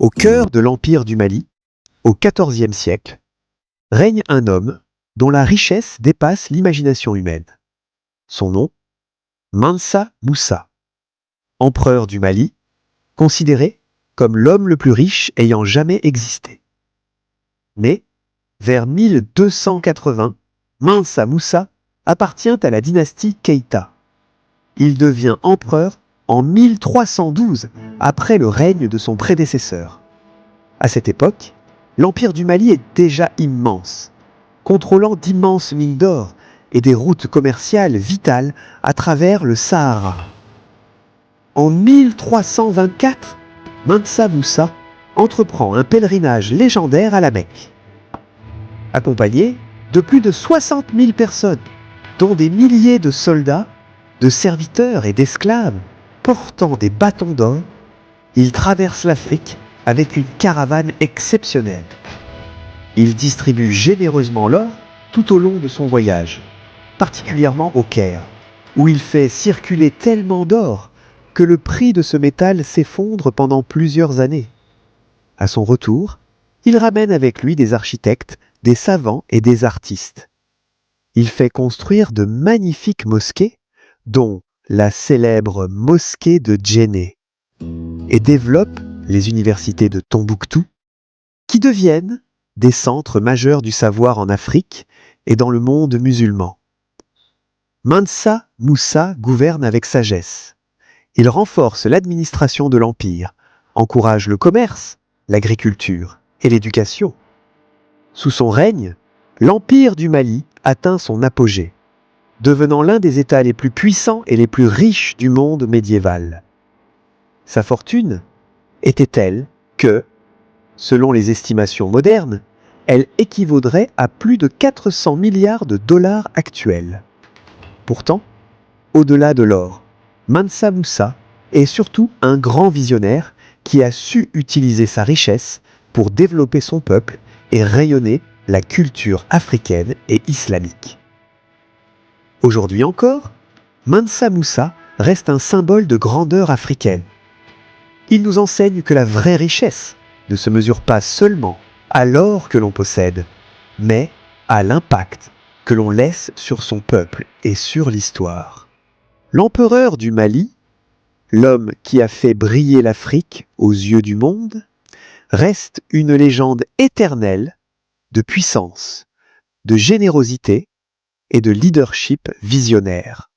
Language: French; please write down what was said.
Au cœur de l'Empire du Mali, au XIVe siècle, règne un homme dont la richesse dépasse l'imagination humaine. Son nom, Mansa Moussa, empereur du Mali, considéré comme l'homme le plus riche ayant jamais existé. Mais, vers 1280, Mansa Moussa appartient à la dynastie Keïta. Il devient empereur en 1312, après le règne de son prédécesseur. À cette époque, l'Empire du Mali est déjà immense, contrôlant d'immenses mines d'or et des routes commerciales vitales à travers le Sahara. En 1324, Mansa Moussa entreprend un pèlerinage légendaire à la Mecque. Accompagné de plus de 60 000 personnes, dont des milliers de soldats, de serviteurs et d'esclaves, portant des bâtons d'or, il traverse l'Afrique avec une caravane exceptionnelle. Il distribue généreusement l'or tout au long de son voyage, particulièrement au Caire, où il fait circuler tellement d'or que le prix de ce métal s'effondre pendant plusieurs années. À son retour, il ramène avec lui des architectes, des savants et des artistes. Il fait construire de magnifiques mosquées, dont la célèbre mosquée de Djenné, et développe les universités de Tombouctou, qui deviennent des centres majeurs du savoir en Afrique et dans le monde musulman. Mansa Moussa gouverne avec sagesse. Il renforce l'administration de l'Empire, encourage le commerce, l'agriculture et l'éducation. Sous son règne, l'Empire du Mali atteint son apogée, devenant l'un des États les plus puissants et les plus riches du monde médiéval. Sa fortune était telle que, selon les estimations modernes, elle équivaudrait à plus de 400 milliards de dollars actuels. Pourtant, au-delà de l'or, Mansa Moussa est surtout un grand visionnaire qui a su utiliser sa richesse pour développer son peuple et rayonner la culture africaine et islamique. Aujourd'hui encore, Mansa Moussa reste un symbole de grandeur africaine. Il nous enseigne que la vraie richesse ne se mesure pas seulement à l'or que l'on possède, mais à l'impact que l'on laisse sur son peuple et sur l'histoire. L'empereur du Mali, l'homme qui a fait briller l'Afrique aux yeux du monde, reste une légende éternelle de puissance, de générosité et de leadership visionnaire.